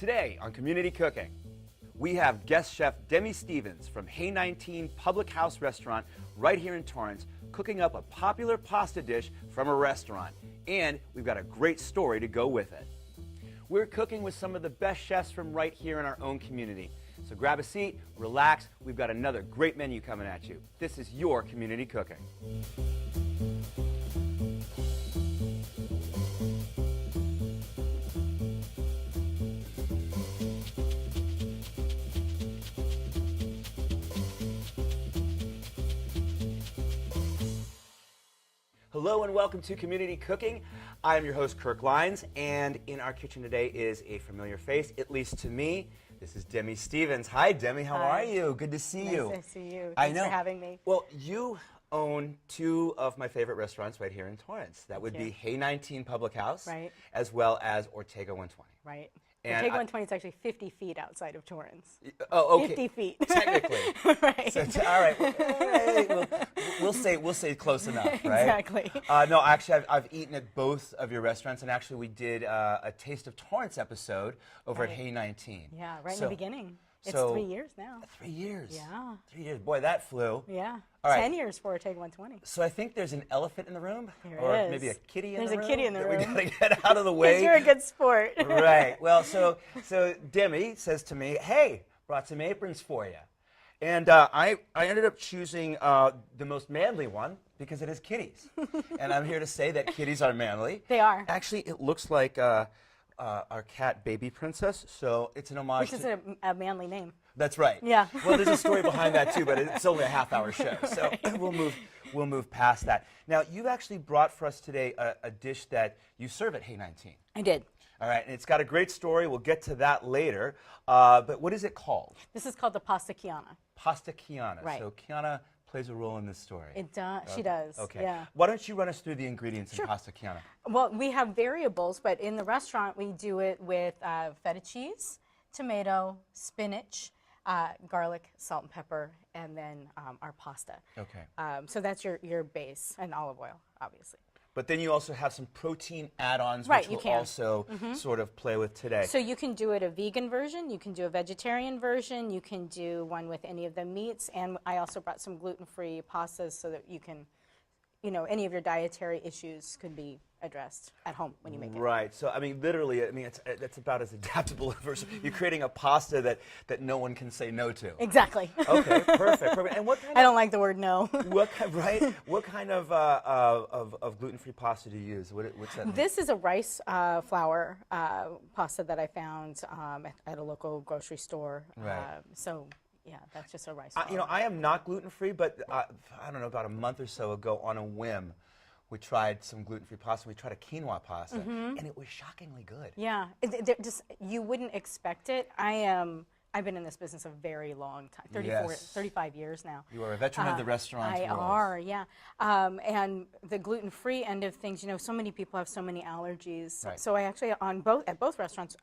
Today on Community Cooking, we have guest chef Demi from Hay 19 Public House Restaurant right here in Torrance cooking up a popular pasta dish from a restaurant. And we've got a great story to go with it. We're cooking with some of the best chefs from right here in our own community. So grab a seat, relax, we've got another great menu coming at you. This is your Community Cooking. Hello and welcome to Community Cooking. I am your host, Kirk Lyons, and in our kitchen today is a familiar face, at least to me. This is Demi Stevens. Hi, Demi. How are you? Good to see you. Nice to see you. Thanks for having me. Well, you own two of my favorite restaurants right here in Torrance. That would be Hay 19 Public House, right, as well as Ortega 120. Right. And Ortega 120 is actually 50 feet outside of Torrance. Oh, okay. 50 feet. Technically. Right. So, all right. We'll say close enough, right? Exactly. No, actually, I've eaten at both of your restaurants, and actually we did a Taste of Torrance episode over at Hay 19. Yeah, right in the beginning. It's 3 years now. 3 years. Yeah. 3 years. Boy, that flew. Yeah. All right. 10 years for Ortega 120. So I think there's an elephant in the room. There is. Maybe a kitty in There's the room. a kitty in the room. We got to get out of the way. Because you're a good sport. Right. Well, so Demi says to me, hey, brought some aprons for you. And I ended up choosing the most manly one because it is kitties. And I'm here to say that kitties are manly. They are. Actually, it looks like our cat, Baby Princess, so it's an homage. Which is a manly name. That's right. Yeah. Well, there's a story behind that too, but it's only a half-hour show, so Right. we'll move past that. Now, you've actually brought for us today a dish that you serve at Hay 19. I did. All right, and it's got a great story. We'll get to that later. But what is it called? This is called the pasta Kiana. Pasta Kiana. Right. So Kiana plays a role in this story. It does. She does. Okay. Yeah. Why don't you run us through the ingredients in pasta Kiana? Well, we have variables, but in the restaurant we do it with feta cheese, tomato, spinach, garlic, salt and pepper, and then our pasta. Okay. So that's your base, and olive oil, obviously. But then you also have some protein add-ons, Right, which you we'll can. also sort of play with today. So you can do it a vegan version, you can do a vegetarian version, you can do one with any of the meats, and I also brought some gluten-free pastas so that you can, any of your dietary issues could be addressed at home when you make it. Right. So, I mean, literally, it's about as adaptable as you're creating a pasta that no one can say no to. Exactly. Okay, perfect. And what kind I don't like the word no. What kind of gluten-free pasta do you use? What's that? This is a rice flour pasta that I found at a local grocery store. Right. Yeah, that's just a rice flour. I am not gluten-free, but I don't know, about a month or so ago, on a whim, we tried some gluten-free pasta. We tried a quinoa pasta, and it was shockingly good. Yeah, you wouldn't expect it. I've been in this business a very long time, 35 years now. You are a veteran of the restaurant world. I are, yeah. And the gluten-free end of things, so many people have so many allergies. Right. So I actually, at both restaurants,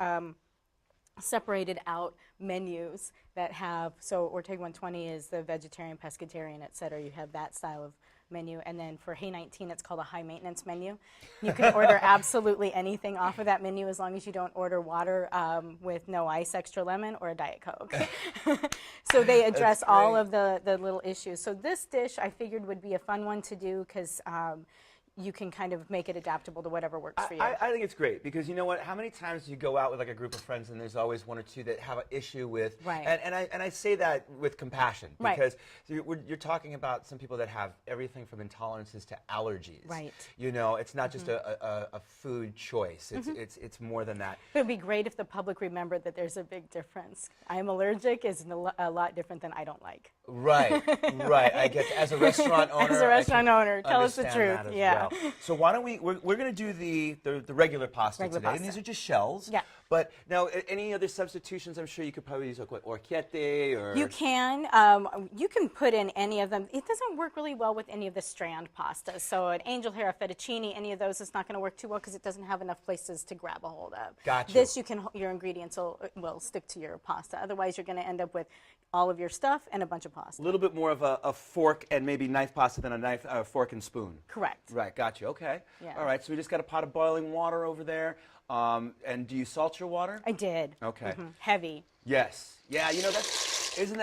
separated out menus that have, so Ortega 120 is the vegetarian, pescatarian, et cetera. You have that style of menu, and then for Hay 19 it's called a high maintenance menu. You can order absolutely anything off of that menu as long as you don't order water with no ice, extra lemon, or a Diet Coke. So they address all of the little issues. So this dish I figured would be a fun one to do because you can kind of make it adaptable to whatever works for you. I think it's great because you know what? How many times do you go out with like a group of friends and there's always one or two that have an issue with, right. and I say that with compassion because right. you're talking about some people that have everything from intolerances to allergies. Right. It's not just a food choice. It's more than that. It would be great if the public remembered that there's a big difference. I'm allergic is a lot different than I don't like. Right, right. I get as a restaurant owner. As a restaurant owner, tell us the truth. Yeah. Well. So why don't we're going to do the regular pasta today, and these are just shells. Yeah. But now, any other substitutions? I'm sure you could probably use like orchiette or. You can. You can put in any of them. It doesn't work really well with any of the strand pastas. So an angel hair, a fettuccine, any of those, it's not going to work too well because it doesn't have enough places to grab a hold of. Gotcha. This your ingredients will stick to your pasta. Otherwise, you're going to end up with all of your stuff and a bunch of pasta. A little bit more of a fork and maybe knife pasta than a fork and spoon. Correct. Right, got you. Okay. Yeah. All right, so we just got a pot of boiling water over there. And do you salt your water? I did. Okay. Heavy. Yes. Yeah, you know, isn't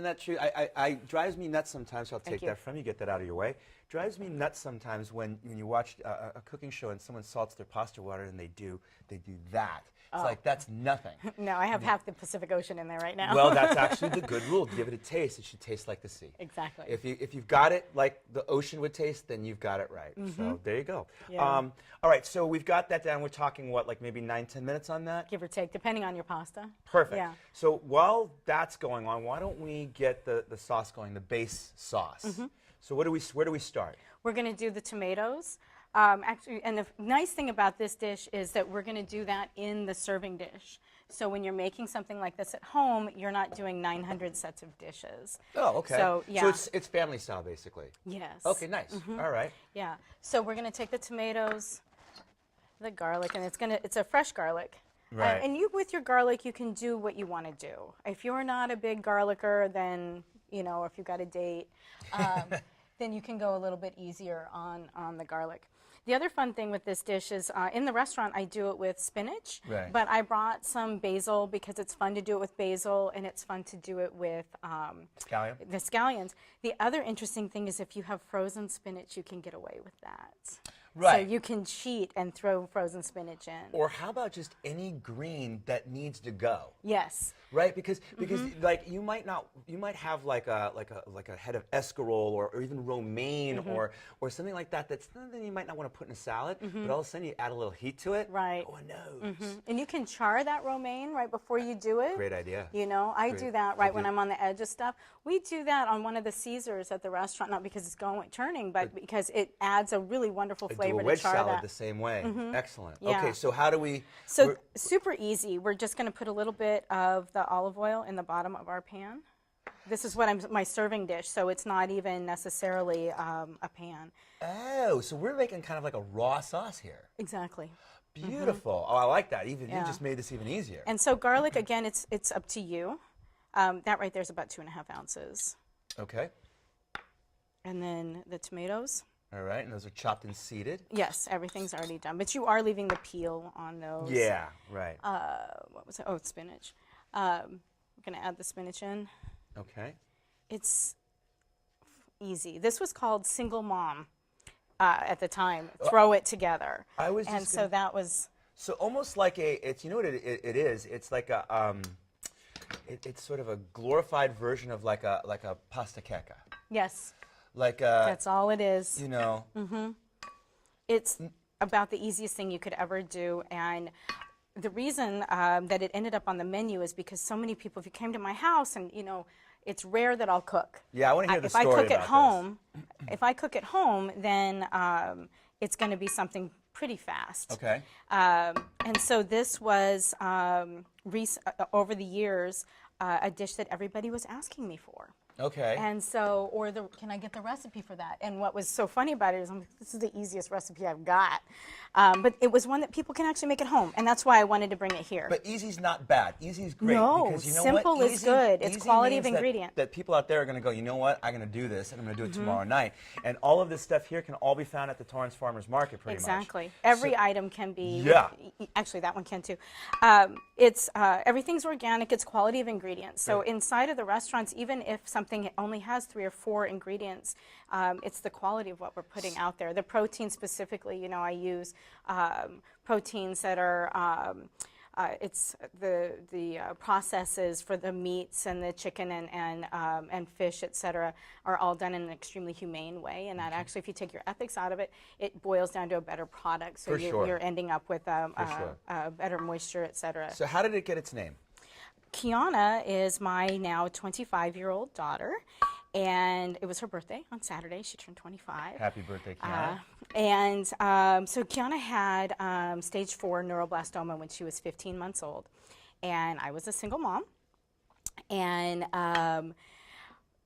that true? I drives me nuts sometimes, so I'll take that from you, get that out of your way. Drives me nuts sometimes when you watch a cooking show and someone salts their pasta water and they do that. It's like, that's nothing. No, I have half the Pacific Ocean in there right now. Well, that's actually the good rule. Give it a taste. It should taste like the sea. Exactly. If you've got it like the ocean would taste, then you've got it right. So there you go. Yeah. All right, so we've got that down. We're talking, what, like maybe 9-10 minutes on that? Give or take, depending on your pasta. Perfect. Yeah. So while that's going on, why don't we get the sauce going, the base sauce? So where do we start? We're going to do the tomatoes. Actually, and the nice thing about this dish is that we're going to do that in the serving dish. So when you're making something like this at home, you're not doing 900 sets of dishes. Oh, okay. So, yeah. So it's family style, basically. Yes. Okay, nice. All right. Yeah. So we're going to take the tomatoes, the garlic, and it's a fresh garlic. Right. And you, with your garlic, you can do what you want to do. If you're not a big garlicer, then, you know, if you've got a date, then you can go a little bit easier on the garlic. The other fun thing with this dish is in the restaurant I do it with spinach, but I brought some basil because it's fun to do it with basil and it's fun to do it with the scallions. The other interesting thing is if you have frozen spinach, you can get away with that. Right. So you can cheat and throw frozen spinach in. Or how about just any green that needs to go? Yes. Right, because like you might have like a head of escarole or even romaine or something like that that's something you might not want to put in a salad, but all of a sudden you add a little heat to it. Right. Oh, no. And you can char that romaine right before you do it. Great idea. You know, I do that right when I'm on the edge of stuff. We do that on one of the Caesars at the restaurant, not because it's turning, but because it adds a really wonderful flavor do a wedge to char salad that. the same way. Excellent. Yeah. Okay, so how do we? So super easy. We're just going to put a little bit of the olive oil in the bottom of our pan. This is my serving dish, so it's not even necessarily a pan. Oh, so we're making kind of like a raw sauce here. Exactly. Beautiful. Oh, I like that. You just made this even easier. And so garlic, again, it's up to you. That right there is about 2.5 ounces. Okay. And then the tomatoes. All right, and those are chopped and seeded. Yes, everything's already done, but you are leaving the peel on those. Yeah, right. What was it? Oh, it's spinach. We're going to add the spinach in. Okay. It's easy. This was called Single Mom at the time. Throw it together. I was and just so that was. So almost like it's, you know what it is? It's like a, it's sort of a glorified version of like a pasta cacca. Yes. Like that's all it is. You know. It's about the easiest thing you could ever do, and the reason that it ended up on the menu is because so many people, if you came to my house, and you know, it's rare that I'll cook. Yeah, I want to hear the story about this. If I cook at home, then it's going to be something pretty fast. Okay. And so this was over the years a dish that everybody was asking me for. Okay. And so, can I get the recipe for that? And what was so funny about it is, this is the easiest recipe I've got. But it was one that people can actually make at home, and that's why I wanted to bring it here. But easy's not bad. Easy's great. No, because you know simple what? is good. It's quality of means ingredient. That people out there are going to go, you know what? I'm going to do this, and I'm going to do it tomorrow night. And all of this stuff here can all be found at the Torrance Farmers Market, pretty much. Exactly. Every item can be. Yeah. Actually, that one can too. Everything's organic. It's quality of ingredients. So inside of the restaurants, even if something only has 3 or 4 ingredients, it's the quality of what we're putting out there. The protein specifically, you know, I use proteins that are, it's the processes for the meats and the chicken and fish, et cetera, are all done in an extremely humane way. And that actually, if you take your ethics out of it, it boils down to a better product. So you're ending up with better moisture, et cetera. So how did it get its name? Kiana is my now 25-year-old daughter, and it was her birthday on Saturday. She turned 25. Happy birthday, Kiana. So Kiana had stage 4 neuroblastoma when she was 15 months old, and I was a single mom. And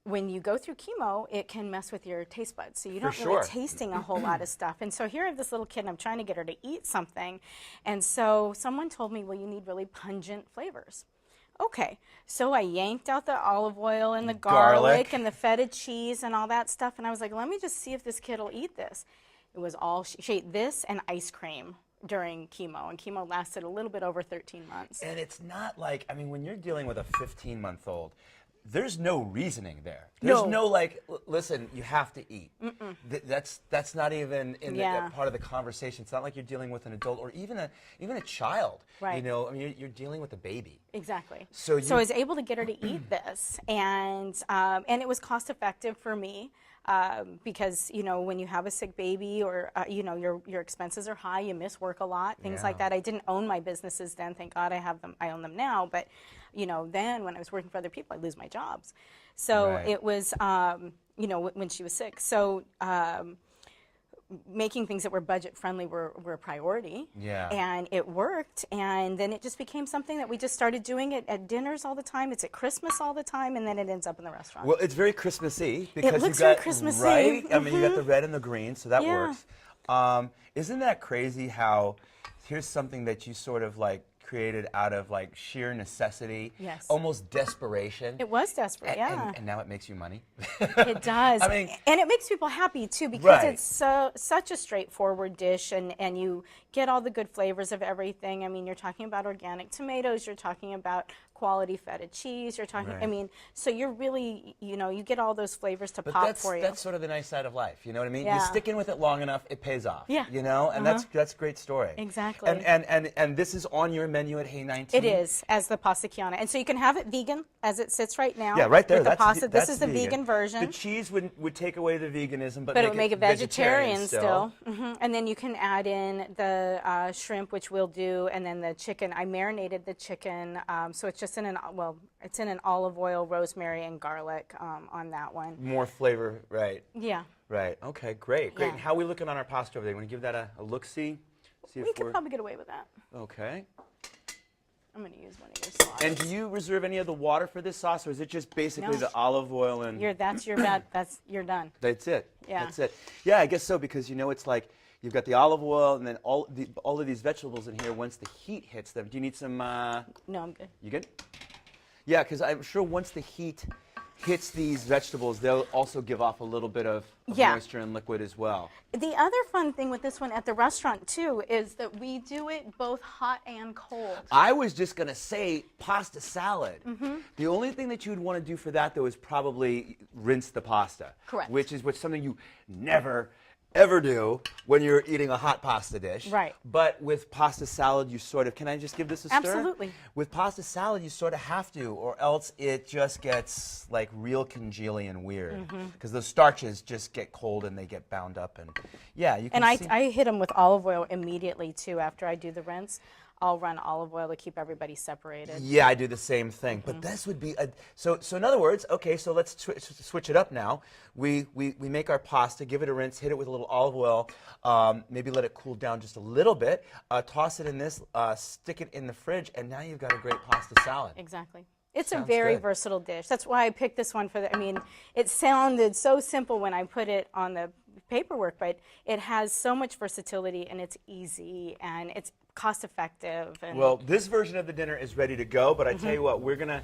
when you go through chemo, it can mess with your taste buds, so you don't really tasting a whole lot of stuff. And so here I have this little kid, and I'm trying to get her to eat something, and so someone told me, well, you need really pungent flavors. Okay, so I yanked out the olive oil and the Garlic. garlic and the feta cheese and all that stuff, and I was like, let me just see if this kid will eat this. It was all, she ate this and ice cream during chemo, and chemo lasted a little bit over 13 months. And it's not like, I mean, when you're dealing with a 15-month-old, there's no reasoning there. There's no like, listen, you have to eat. That's not even in the, part of the conversation. It's not like you're dealing with an adult or even a child. Right. You know, I mean, you're dealing with a baby. Exactly. So I was able to get her to eat this, and it was cost effective for me. Because, you know, when you have a sick baby or, you know, your expenses are high, you miss work a lot, things like that. I didn't own my businesses then. Thank God I own them now. But, you know, then when I was working for other people, I'd lose my jobs. So it was, you know, when she was sick. So making things that were budget friendly were a priority. Yeah. And it worked. And then it just became something that we just started doing it at dinners all the time. It's at Christmas all the time, and then it ends up in the restaurant. Well, it's very Christmassy because it looks you got very Christmassy. right. I mean, you got the red and the green, so that works. Isn't that crazy? How here's something that you sort of like created out of like sheer necessity, almost desperation. It was desperate, and now it makes you money. It does. I mean, and it makes people happy too, because it's such a straightforward dish, and you get all the good flavors of everything. I mean, you're talking about organic tomatoes, you're talking about quality feta cheese, you're talking, I mean, so you're really, you know, you get all those flavors to pop for you. That's sort of the nice side of life, you know what I mean? You stick in with it long enough, it pays off. Yeah. You know, and that's a great story. Exactly. And this is on your menu at Hey 19? It is, as the pasta Kiana. And so you can have it vegan, as it sits right now. Yeah, right there. With the That's pasta. This is the vegan version. The cheese would take away the veganism, but it would make it vegetarian still. Mm-hmm. And then you can add in the shrimp, which we'll do, and then the chicken. I marinated the chicken, so it's just in an, well, it's in an olive oil, rosemary, and garlic on that one. More flavor, right. Yeah. Right. Okay, great. Yeah. And how are we looking on our pasta over there? Want to give that a look-see? We could probably get away with that. Okay. I'm going to use one of your sauces. And do you reserve any of the water for this sauce, or is it just basically the olive oil and... you're done. That's it. Yeah. That's it. Yeah, I guess so, because you know it's like you've got the olive oil and then all of these vegetables in here. Once the heat hits them, do you need some... No, I'm good. You good? Yeah, because I'm sure once the heat hits these vegetables, they'll also give off a little bit of moisture and liquid as well. The other fun thing with this one at the restaurant too is that we do it both hot and cold. I was just going to say pasta salad. The only thing that you would want to do for that though is probably rinse the pasta. Correct. Which is something you never ever do when you're eating a hot pasta dish. Right. But with pasta salad, you sort of, can I just give this a stir? Absolutely. With pasta salad, you sort of have to, or else it just gets like real congealy and weird. Because those starches just get cold and they get bound up. And yeah, you can see. I hit them with olive oil immediately too after I do the rinse. I'll run olive oil to keep everybody separated. Yeah, I do the same thing. But this would be so in other words, okay, so let's switch it up now. We make our pasta, give it a rinse, hit it with a little olive oil, maybe let it cool down just a little bit, toss it in this, stick it in the fridge, and now you've got a great pasta salad. Exactly. It's Sounds a very good. versatile dish. That's why I picked this one for the, I mean, it sounded so simple when I put it on the paperwork, but it has so much versatility, and it's easy, and it's cost effective. And well, this version of the dinner is ready to go, but I tell you what, we're gonna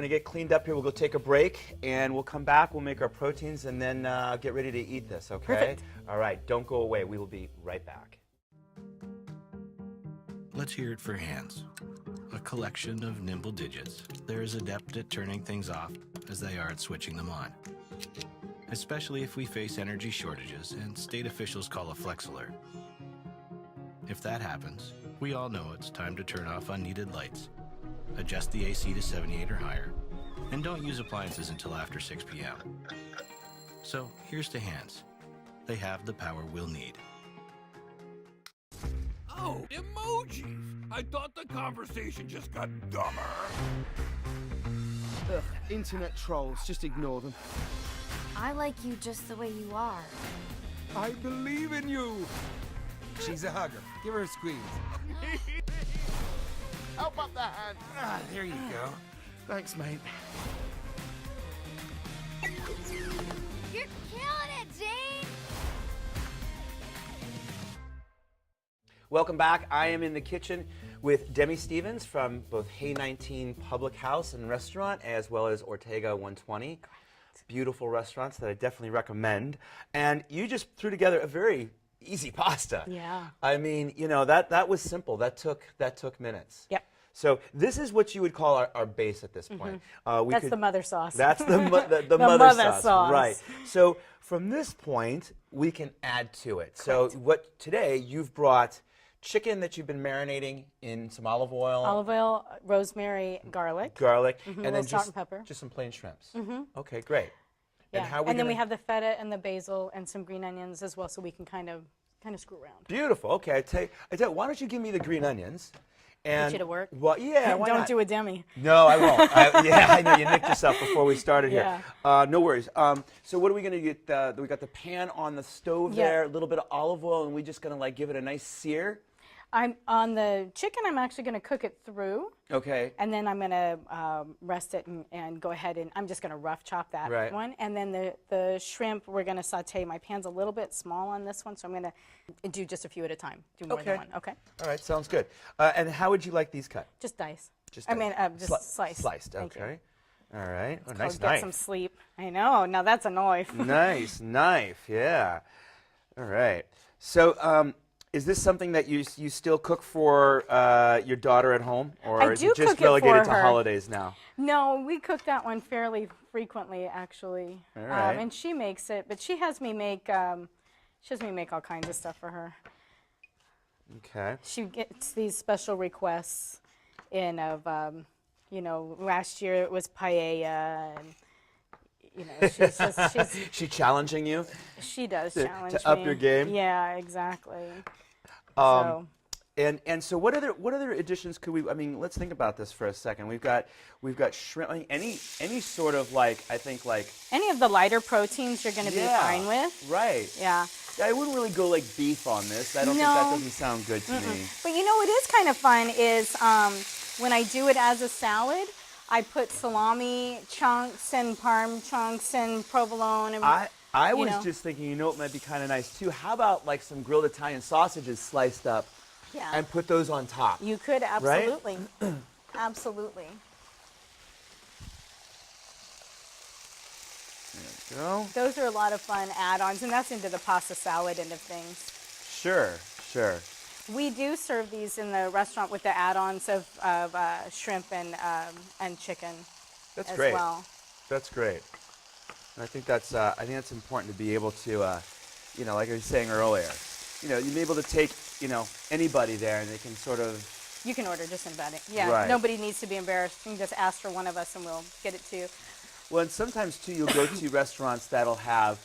get cleaned up here. We'll go take a break, and we'll come back. We'll make our proteins, and then get ready to eat this. Okay? Perfect. All right. Don't go away. We will be right back. Let's hear it for hands. A collection of nimble digits. They're as adept at turning things off as they are at switching them on. Especially if we face energy shortages and state officials call a flex alert. If that happens, we all know it's time to turn off unneeded lights, adjust the AC to 78 or higher, and don't use appliances until after 6 p.m. So here's to hands. They have the power we'll need. Oh, emojis! I thought the conversation just got dumber. Ugh, internet trolls, just ignore them. I like you just the way you are. I believe in you! She's a hugger. Give her a squeeze. Help up the hand. Ah, there you go. Thanks, mate. You're killing it, Jane! Welcome back. I am in the kitchen with Demi Stevens from both Hay 19 Public House and Restaurant, as well as Ortega 120. Beautiful restaurants that I definitely recommend. And you just threw together a very easy pasta. Yeah. I mean, you know, that was simple. That took minutes. Yep. So this is what you would call our base at this point. That's the mother sauce. That's the mother mother sauce. Right. So from this point, we can add to it. Correct. So today you've brought chicken that you've been marinating in some olive oil. Olive oil, rosemary, garlic. Garlic, a and little then salt and pepper. just some plain shrimps. Okay, great. Yeah. And then we have the feta and the basil and some green onions as well, so we can kind of screw around. Beautiful. Okay, I tell you, why don't you give me the green onions? And Put you to work. Well, yeah. Why Don't not? do a Demi. No, I won't. Yeah, I know you nicked yourself before we started here. Yeah. No worries. So what are we going to get? We got the pan on the stove Yeah. there, a little bit of olive oil, and we're just going to like give it a nice sear. I'm on the chicken. I'm actually going to cook it through, Okay. and then I'm going to rest it and go ahead and I'm just going to rough chop that Right. one. And then the shrimp we're going to saute. My pan's a little bit small on this one, so I'm going to do just a few at a time. Do more than one. Okay. All right, sounds good. And how would you like these cut? Just dice. Just I mean, just slice. Sliced. Thank you. Okay. All right. Oh, Go nice get knife. some sleep. I know. Now that's a knife. Nice knife. Yeah. All right. So, is this something that you still cook for your daughter at home, or I is do it just cook it relegated for to her. holidays now? No, we cook that one fairly frequently, actually. All right. And she makes it, but she has me make all kinds of stuff for her. Okay. She gets these special requests in of, last year it was paella, and She challenging you? she does To challenge me. up your game? Yeah, exactly. And so what other additions could we? I mean, let's think about this for a second. We've got shrimp. I mean, any sort of Any of the lighter proteins you're going to be fine with. Right. Yeah. I wouldn't really go like beef on this. I don't think that doesn't sound good to me. But what is kind of fun is when I do it as a salad, I put salami chunks and parm chunks and provolone. And, I was just thinking, what might be kind of nice too? How about like some grilled Italian sausages sliced up and put those on top? You could, absolutely. Absolutely. There we go. Those are a lot of fun add-ons, and that's into the pasta salad end of things. Sure. We do serve these in the restaurant with the add-ons of shrimp and chicken. That's as great. well. That's great. And I think that's important to be able to, like I was saying earlier, you're able to take, anybody there and they can sort of. You can order just about it. Yeah. Right. Nobody needs to be embarrassed. You can just ask for one of us and we'll get it to you. Well, and sometimes too, you'll go to restaurants that'll have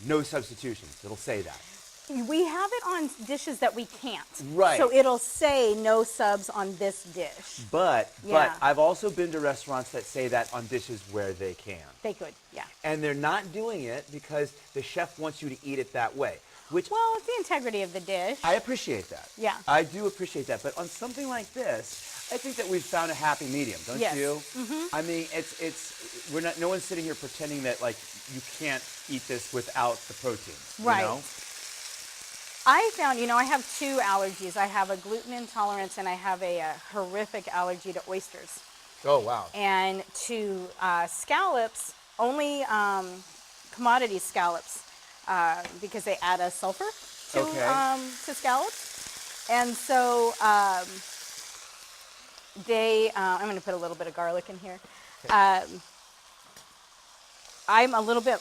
no substitutions. It'll say that. We have it on dishes that we can't. Right. So it'll say no subs on this dish. But Yeah. I've also been to restaurants that say that on dishes where they can. They could, yeah. And they're not doing it because the chef wants you to eat it that way. Which Well, it's the integrity of the dish. I appreciate that. Yeah. I do appreciate that. But on something like this, I think that we've found a happy medium, don't Yes. you? I mean, we're not. No one's sitting here pretending that like you can't eat this without the proteins. Right. You know? I found, I have two allergies. I have a gluten intolerance and I have a horrific allergy to oysters. Oh wow. And to scallops, only commodity scallops, because they add a sulfur to scallops. And so I'm going to put a little bit of garlic in here. I'm a little bit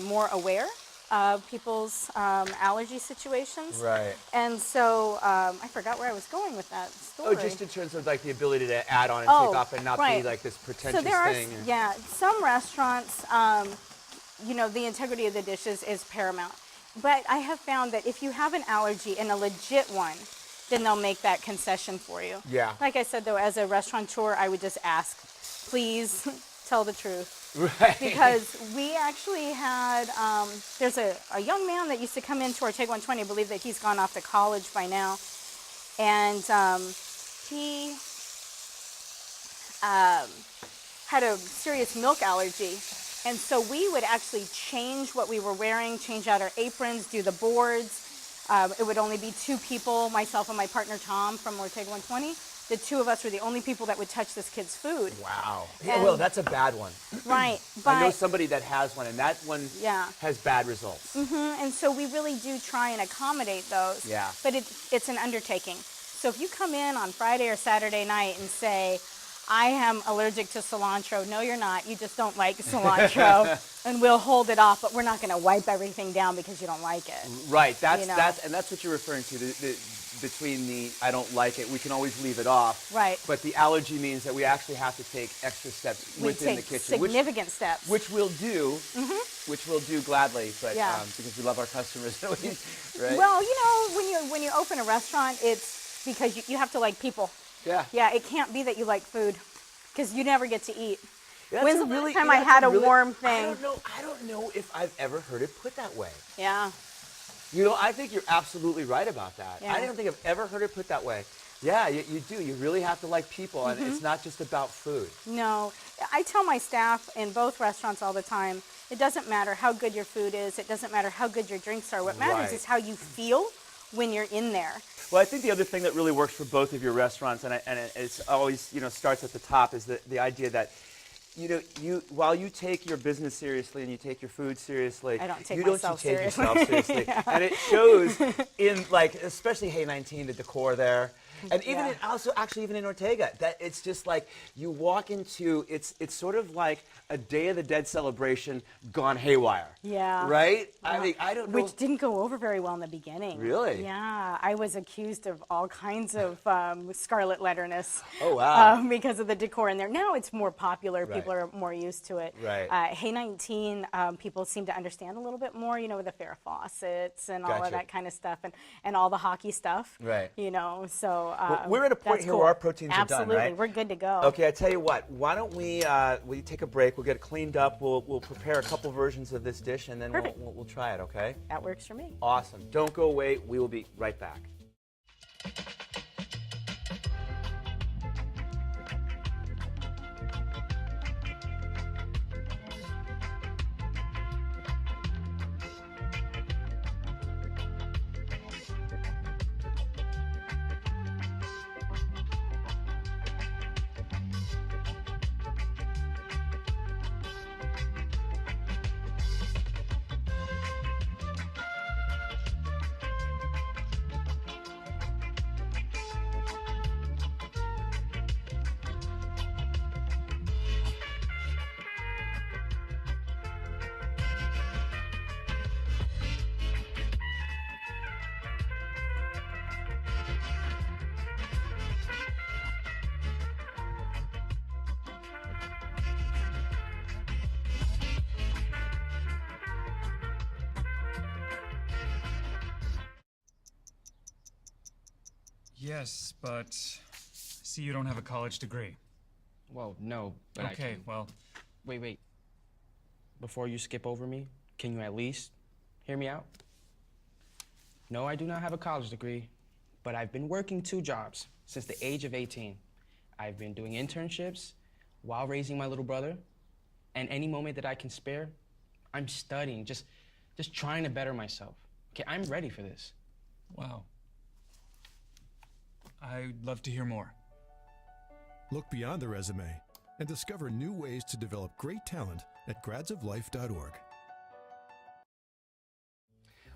more aware of people's allergy situations. Right. And so I forgot where I was going with that story. Oh, just in terms of like the ability to add on and take off and not right. be like this pretentious so there thing. are, some restaurants, the integrity of the dishes is paramount. But I have found that if you have an allergy and a legit one, then they'll make that concession for you. Yeah. Like I said, though, as a restaurateur, I would just ask, please tell the truth. Right. Because we actually had, there's a young man that used to come into Ortega 120. I believe that he's gone off to college by now. And he had a serious milk allergy. And so we would actually change what we were wearing, change out our aprons, do the boards. It would only be two people, myself and my partner Tom from Ortega 120. the two of us were the only people that would touch this kid's food. Wow. Yeah, And- well, that's a bad one. Right. I know But somebody that has one, and that one Yeah. has bad results. and so we really do try and accommodate those. Yeah. But it's an undertaking. So if you come in on Friday or Saturday night and say, I am allergic to cilantro. No, you're not. You just don't like cilantro. And we'll hold it off, but we're not going to wipe everything down because you don't like it. Right. That's You know. that's what you're referring to. Between the I don't like it, we can always leave it off. Right. But the allergy means that we actually have to take extra steps We within take the kitchen, significant steps. which we'll do, which we'll do gladly. But Yeah. because we love our customers, right? Well, you know, when you open a restaurant, it's because you have to like people. yeah. Yeah, it can't be that you like food because you never get to eat. That's When's a the really- last time yeah, I that's had a really- warm I thing? don't know if I've ever heard it put that way. Yeah. You know, I think you're absolutely right about that. Yeah. I don't think I've ever heard it put that way. Yeah, you do. You really have to like people, and it's not just about food. No, I tell my staff in both restaurants all the time, it doesn't matter how good your food is, it doesn't matter how good your drinks are. What matters Right. is how you feel when you're in there. Well, I think the other thing that really works for both of your restaurants, and it's always, starts at the top, is the idea that, while you take your business seriously and you take your food seriously, I don't take you myself take seriously. yourself seriously. And it shows in, especially Hey 19, the decor there. And even even in Ortega, that it's just like you walk into, it's sort of like a Day of the Dead celebration gone haywire. Yeah. Right? I mean, I don't know. Which didn't go over very well in the beginning. Really? Yeah, I was accused of all kinds of scarlet letterness. Oh, wow. Because of the decor in there. Now it's more popular. Right. People are more used to it. Right. Hey 19, people seem to understand a little bit more, with the Farrah Fawcett's and all Gotcha. of that kind of stuff and all the hockey stuff. Right. So Well, we're at a point that's here cool. where our proteins are done, Absolutely. right? We're good to go. Okay, I tell you what. Why don't we take a break? We'll get it cleaned up. We'll prepare a couple versions of this dish, and then Perfect. we'll try it. Okay? That works for me. Awesome. Don't go away. We will be right back. Yes, but see, you don't have a college degree. Well, no, but Okay, well, Wait. Before you skip over me, can you at least hear me out? No, I do not have a college degree, but I've been working 2 jobs since the age of 18. I've been doing internships while raising my little brother, and any moment that I can spare, I'm studying, just trying to better myself. Okay, I'm ready for this. wow. I'd love to hear more. Look beyond the resume and discover new ways to develop great talent at gradsoflife.org.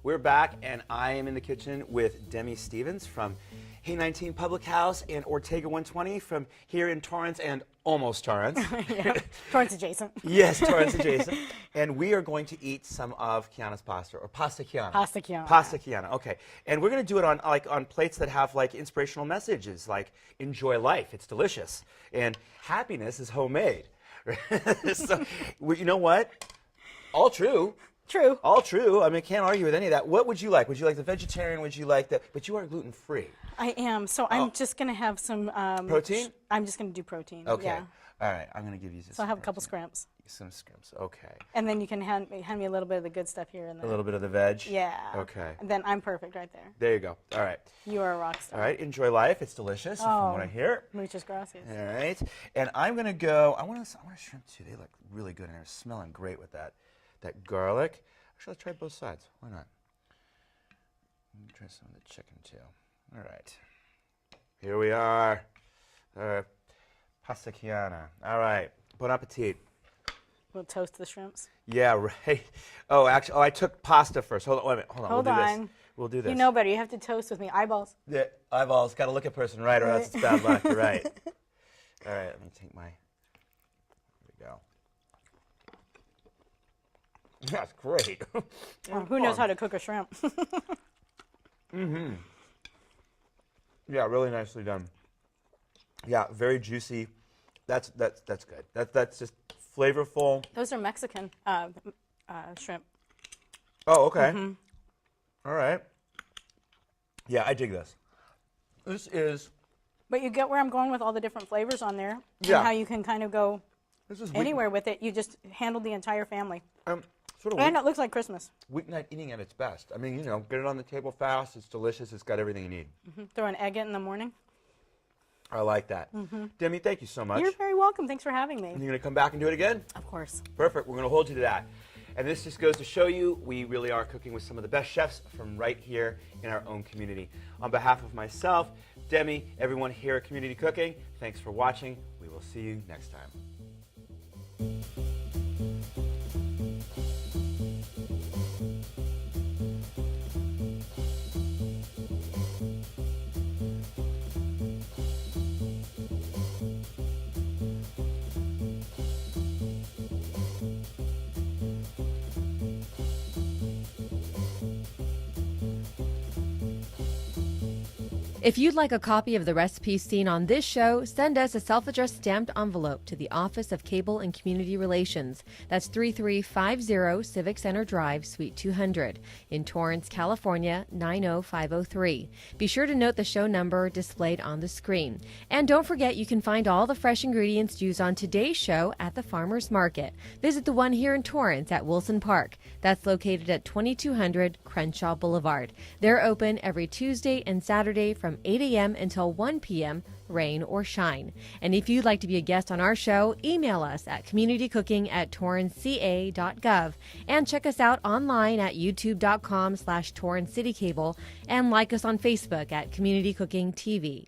We're back, and I am in the kitchen with Demi Stevens from Hey 19 Public House and Ortega 120 from here in Torrance and almost Torrance. Yeah. Torrance adjacent. Yes, Torrance adjacent. And we are going to eat some of Kiana's pasta, or pasta Kiana. Pasta Kiana. Pasta Kiana, okay. And we're going to do it on plates that have inspirational messages, like enjoy life, it's delicious, and happiness is homemade. So, you know what? All true. True. All true. I mean, can't argue with any of that. What would you like? Would you like the vegetarian? Would you like the? But you are gluten free. I am. So I'm just going to have some Protein? I'm just going to do protein. Okay. Yeah. All right. I'm going to give you. So I'll have a couple scrimps. Some scrimps. Okay. And then you can hand me a little bit of the good stuff here and there. A little bit of the veg. Yeah. Okay. And then I'm perfect right there. There you go. All right. You are a rock star. All right. Enjoy life. It's delicious, from what I hear. Muchas gracias. All right. And I'm going to go. I want shrimp too. They look really good, and they're smelling great with that garlic. Actually, let's try both sides. Why not? Let me try some of the chicken too. All right. Here we are. Pasta Kiana. All right. Bon appetit. We'll toast the shrimps. Yeah, right. Oh, actually, I took pasta first. Hold on, wait a minute. Hold on. Hold we'll do on. this. We'll do this. You know better. You have to toast with me. Eyeballs. Yeah, eyeballs. Got to look at person right, or else it's bad luck. You're right. All right, let me take my. There we go. That's great. Who knows how to cook a shrimp? Mm-hmm. Yeah, really nicely done. Yeah, very juicy. That's good. That's just flavorful. Those are Mexican shrimp. Oh, okay. All right. Yeah, I dig this. This is. But you get where I'm going with all the different flavors on there. Yeah. And how you can kind of go This is anywhere with it. You just handle the entire family. Sort of And it looks like Christmas. weeknight eating at its best. I mean, you know, get it on the table fast. It's delicious. It's got everything you need. Throw an egg in the morning. I like that. Demi, thank you so much. You're very welcome. Thanks for having me. And you're going to come back and do it again? Of course. Perfect. We're going to hold you to that. And this just goes to show you we really are cooking with some of the best chefs from right here in our own community. On behalf of myself, Demi, everyone here at Community Cooking, thanks for watching. We will see you next time. If you'd like a copy of the recipes seen on this show, send us a self-addressed stamped envelope to the Office of Cable and Community Relations. That's 3350 Civic Center Drive, Suite 200, in Torrance, California, 90503. Be sure to note the show number displayed on the screen. And don't forget you can find all the fresh ingredients used on today's show at the Farmers Market. Visit the one here in Torrance at Wilson Park. That's located at 2200 Crenshaw Boulevard. They're open every Tuesday and Saturday from 8 a.m. until 1 p.m., rain or shine. And if you'd like to be a guest on our show, email us at communitycooking@torranceca.gov and check us out online at youtube.com/TorranceCityCable and like us on Facebook at Community Cooking TV.